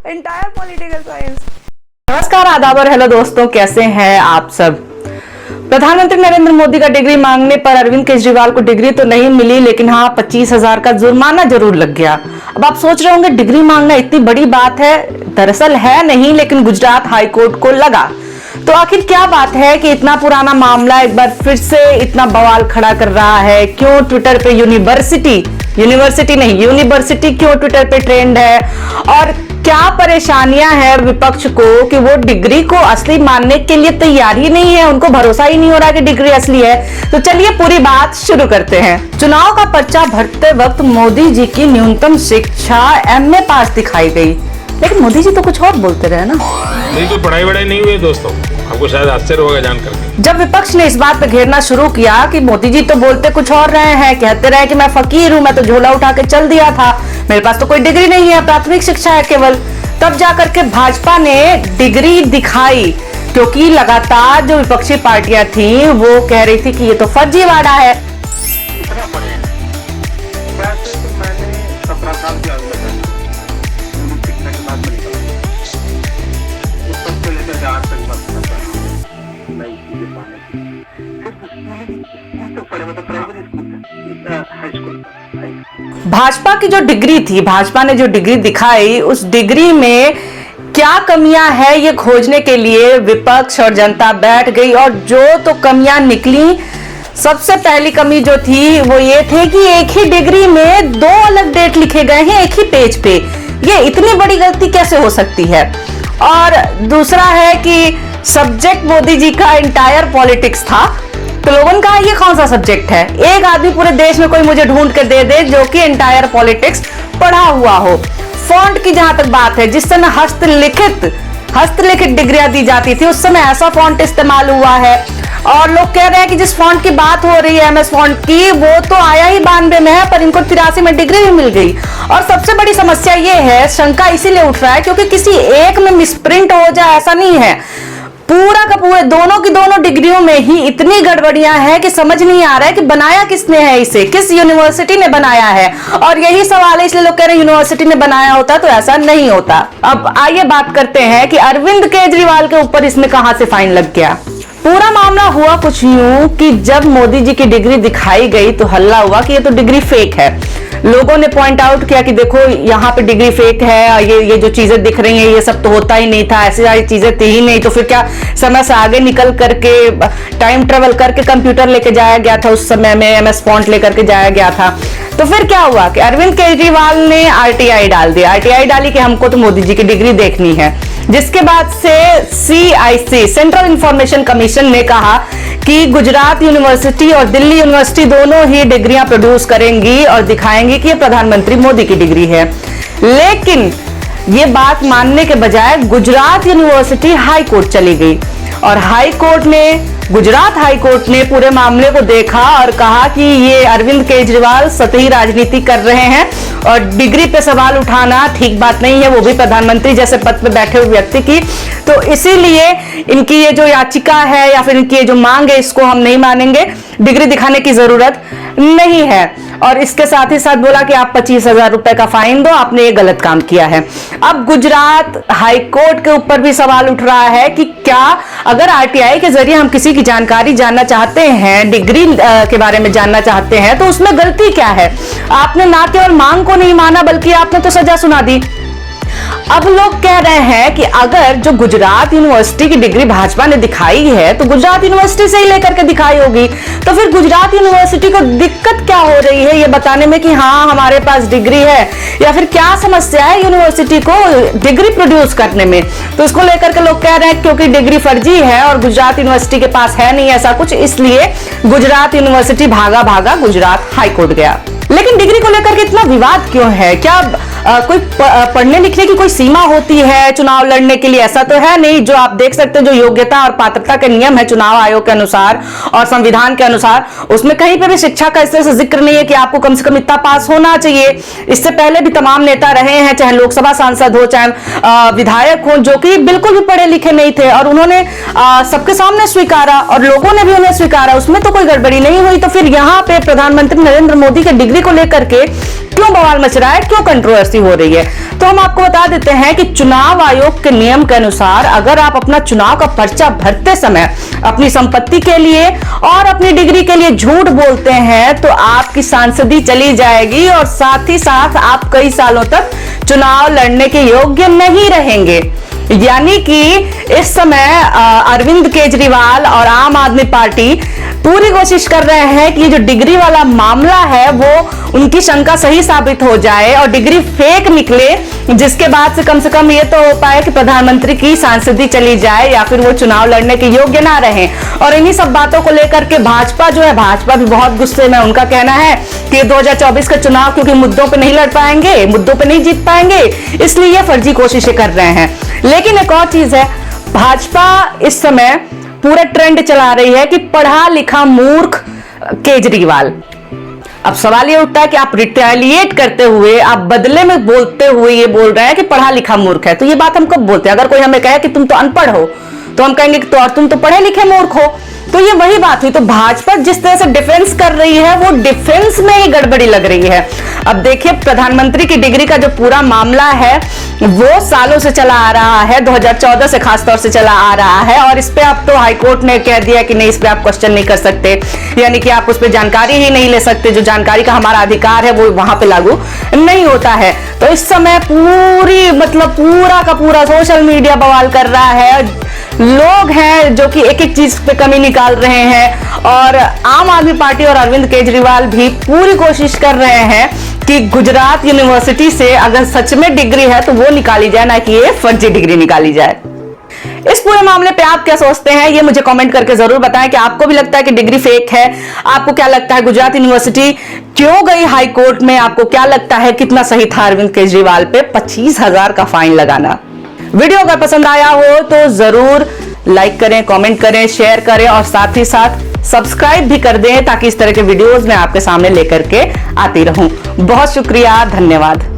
Entire political science. नमस्कार, आदाब और हेलो दोस्तों, कैसे हैं आप सब। प्रधानमंत्री नरेंद्र मोदी का डिग्री मांगने पर अरविंद केजरीवाल को डिग्री तो नहीं मिली, लेकिन हाँ 25,000 का जुर्माना जरूर लग गया। अब आप सोच रहे होंगे डिग्री मांगना इतनी बड़ी बात है। दरअसल है नहीं, लेकिन गुजरात हाईकोर्ट को लगा। तो आखिर क्या बात है कि इतना पुराना मामला एक बार फिर से इतना बवाल खड़ा कर रहा है। क्यों ट्विटर पे यूनिवर्सिटी क्यों ट्विटर पे ट्रेंड है, और क्या परेशानियां हैं विपक्ष को कि वो डिग्री को असली मानने के लिए तैयार ही नहीं है, उनको भरोसा ही नहीं हो रहा कि डिग्री असली है। तो चलिए पूरी बात शुरू करते हैं। चुनाव का पर्चा भरते वक्त मोदी जी की न्यूनतम शिक्षा MA पास दिखाई गई, लेकिन मोदी जी तो कुछ और बोलते रहे ना। नहीं तो पढ़ाई नहीं हुई दोस्तों, आपको शायद आश्चर्य होगा जानकर। जब विपक्ष ने इस बात पे घेरना शुरू किया कि मोदी जी तो बोलते कुछ और रहे हैं, कहते रहे कि मैं फकीर हूं, मैं तो झोला उठा के चल दिया था, मेरे पास तो कोई डिग्री नहीं है, प्राथमिक शिक्षा है केवल, तब जाकर के भाजपा ने डिग्री दिखाई। क्योंकि लगातार जो विपक्षी पार्टियां थी वो कह रही थी कि ये तो फर्जीवाड़ा है। भाजपा की जो डिग्री थी, भाजपा ने जो डिग्री दिखाई, उस डिग्री में क्या कमियां है ये खोजने के लिए विपक्ष और जनता बैठ गई। और जो तो कमियां निकली, सबसे पहली कमी जो थी वो ये थी कि एक ही डिग्री में 2 अलग डेट लिखे गए हैं एक ही पेज पे। ये इतनी बड़ी गलती कैसे हो सकती है। और दूसरा है कि सब्जेक्ट मोदी जी का एंटायर पॉलिटिक्स था। तो लोगों ने कहा ये कौन सा सब्जेक्ट है, एक आदमी पूरे देश में कोई मुझे ढूंढ के दे दे जो कि एंटायर पॉलिटिक्स पढ़ा हुआ हो। फॉन्ट की जहां तक बात है, जिस समय हस्तलिखित डिग्रियां दी जाती थी उस समय ऐसा फॉन्ट इस्तेमाल हुआ है। और लोग कह रहे हैं कि जिस फॉन्ट की बात हो रही है MS फॉन्ट की, वो तो आया ही 92 में है, पर इनको 83 में डिग्री भी मिल गई। और सबसे बड़ी समस्या ये है, शंका इसीलिए उठ रहा है क्योंकि किसी एक में मिसप्रिंट हो जाए ऐसा नहीं है, पूरा का पूरे दोनों की दोनों डिग्रियों में ही इतनी गड़बड़ियां हैं कि समझ नहीं आ रहा है कि बनाया किसने है इसे, किस यूनिवर्सिटी ने बनाया है। और यही सवाल है, इसलिए लोग कह रहे हैं यूनिवर्सिटी ने बनाया होता तो ऐसा नहीं होता। अब आइए बात करते हैं कि अरविंद केजरीवाल के ऊपर इसमें कहां से फाइन लग गया। पूरा मामला हुआ कुछ यूं कि जब मोदी जी की डिग्री दिखाई गई तो हल्ला हुआ कि ये तो डिग्री फेक है। लोगों ने पॉइंट आउट किया कि देखो यहाँ पे डिग्री फेक है, ये जो चीजें दिख रही हैं ये सब तो होता ही नहीं था, ऐसी सारी चीजें थी ही नहीं, तो फिर क्या समय से आगे निकल करके टाइम ट्रेवल करके कंप्यूटर लेके जाया गया था, उस समय में MS फॉन्ट लेकर के जाया गया था। तो फिर क्या हुआ कि अरविंद केजरीवाल ने RTI डाल दिया, RTI डाली कि हमको तो मोदी जी की डिग्री देखनी है। जिसके बाद से CIC सेंट्रल इंफॉर्मेशन कमीशन ने कहा कि गुजरात यूनिवर्सिटी और दिल्ली यूनिवर्सिटी दोनों ही डिग्रियां प्रोड्यूस करेंगी और दिखाएंगी कि ये प्रधानमंत्री मोदी की डिग्री है। लेकिन ये बात मानने के बजाय गुजरात यूनिवर्सिटी हाई कोर्ट चली गई और गुजरात हाई कोर्ट ने पूरे मामले को देखा और कहा कि ये अरविंद केजरीवाल सतही राजनीति कर रहे हैं और डिग्री पे सवाल उठाना ठीक बात नहीं है, वो भी प्रधानमंत्री जैसे पद पे बैठे हुए व्यक्ति की। तो इसीलिए इनकी ये जो याचिका है या फिर इनकी ये जो मांग है इसको हम नहीं मानेंगे, डिग्री दिखाने की जरूरत नहीं है। और इसके साथ ही साथ बोला कि आप 25,000 रुपए का फाइन दो, आपने ये गलत काम किया है। अब गुजरात हाई कोर्ट के ऊपर भी सवाल उठ रहा है कि क्या अगर RTI के जरिए हम किसी की जानकारी जानना चाहते हैं, डिग्री के बारे में जानना चाहते हैं, तो उसमें गलती क्या है। आपने ना केवल मांग को नहीं माना बल्कि आपने तो सजा सुना दी। अब लोग कह रहे हैं कि अगर जो गुजरात यूनिवर्सिटी की डिग्री भाजपा ने दिखाई है तो गुजरात यूनिवर्सिटी से ही लेकर के दिखाई होगी, तो फिर गुजरात यूनिवर्सिटी को दिक्कत क्या हो रही है ये बताने में कि हाँ हमारे पास डिग्री है, या फिर क्या समस्या है यूनिवर्सिटी को डिग्री प्रोड्यूस करने में। तो इसको लेकर के लोग कह रहे हैं क्योंकि डिग्री फर्जी है और गुजरात यूनिवर्सिटी के पास है नहीं ऐसा कुछ, इसलिए गुजरात यूनिवर्सिटी भागा गुजरात हाईकोर्ट गया। लेकिन डिग्री को लेकर के इतना विवाद क्यों है? क्या कोई पढ़ने लिखने की कोई सीमा होती है चुनाव लड़ने के लिए? ऐसा तो है नहीं। जो आप देख सकते हैं जो योग्यता और पात्रता के नियम है चुनाव आयोग के अनुसार और संविधान के अनुसार, उसमें कहीं पे भी शिक्षा का इस तरह से जिक्र नहीं है कि आपको कम से कम इतना पास होना चाहिए। इससे पहले भी तमाम नेता रहे हैं, चाहे लोकसभा सांसद हो चाहे विधायक हो, जो कि बिल्कुल भी पढ़े लिखे नहीं थे और उन्होंने सबके सामने स्वीकारा और लोगों ने भी उन्हें स्वीकारा, उसमें तो कोई गड़बड़ी नहीं हुई। तो फिर यहाँ पे प्रधानमंत्री नरेंद्र मोदी के डिग्री को लेकर के क्यों बवाल मच रहा है, क्यों कंट्रोवर्सी हो रही है? तो हम आपको बता देते हैं कि चुनाव आयोग के नियम के अनुसार अगर आप अपना चुनाव का पर्चा भरते समय अपनी संपत्ति के लिए और अपनी डिग्री के लिए झूठ बोलते हैं तो आपकी सांसदी चली जाएगी और साथ ही साथ आप कई सालों तक चुनाव लड़ने के योग्य नहीं रहेंगे। यानी कि इस समय अरविंद केजरीवाल और आम आदमी पार्टी पूरी कोशिश कर रहे हैं कि ये जो डिग्री वाला मामला है वो उनकी शंका सही साबित हो जाए और डिग्री फेक निकले, जिसके बाद से कम ये तो हो पाए कि प्रधानमंत्री की सांसदी चली जाए या फिर वो चुनाव लड़ने के योग्य ना रहे। और इन्हीं सब बातों को लेकर के भाजपा जो है, भाजपा भी बहुत गुस्से में। उनका कहना है कि 2024 का चुनाव क्योंकि मुद्दों पे नहीं लड़ पाएंगे, मुद्दों पे नहीं जीत पाएंगे, इसलिए ये फर्जी कोशिशें कर रहे हैं। लेकिन एक और चीज है, भाजपा इस समय पूरा ट्रेंड चला रही है कि पढ़ा लिखा मूर्ख केजरीवाल। अब सवाल ये उठता है कि आप रिटेलिएट करते हुए, आप बदले में बोलते हुए ये बोल रहे हैं कि पढ़ा लिखा मूर्ख है। तो ये बात हम कब बोलते हैं? अगर कोई हमें कहे कि तुम तो अनपढ़ हो तो हम कहेंगे कि तो और तुम तो पढ़े लिखे मूर्ख हो। तो ये वही बात हुई। तो भाजपा जिस तरह से डिफेंस कर रही है वो डिफेंस में ही गड़बड़ी लग रही है। अब देखिए, प्रधानमंत्री की डिग्री का जो पूरा मामला है वो सालों से चला आ रहा है, 2014 से खासतौर से चला आ रहा है। और इस पे अब तो हाईकोर्ट ने कह दिया कि नहीं, इस पे आप क्वेश्चन नहीं कर सकते, यानी कि आप उस पर जानकारी ही नहीं ले सकते। जो जानकारी का हमारा अधिकार है वो वहां पे लागू नहीं होता है। तो इस समय पूरा का पूरा सोशल मीडिया बवाल कर रहा है। लोग हैं जो कि एक एक चीज पे कमी निकाल रहे हैं और आम आदमी पार्टी और अरविंद केजरीवाल भी पूरी कोशिश कर रहे हैं कि गुजरात यूनिवर्सिटी से अगर सच में डिग्री है तो वो निकाली जाए, ना कि ये फर्जी डिग्री निकाली जाए। इस पूरे मामले पे आप क्या सोचते हैं ये मुझे कमेंट करके जरूर बताएं कि आपको भी लगता है कि डिग्री फेक है। आपको क्या लगता है गुजरात यूनिवर्सिटी क्यों गई हाई कोर्ट में? आपको क्या लगता है कितना सही था अरविंद केजरीवाल पे 25,000 का फाइन लगाना? वीडियो अगर पसंद आया हो तो जरूर लाइक करें, कमेंट करें, शेयर करें और साथ ही साथ सब्सक्राइब भी कर दें ताकि इस तरह के वीडियोस मैं आपके सामने लेकर के आती रहूं। बहुत शुक्रिया, धन्यवाद।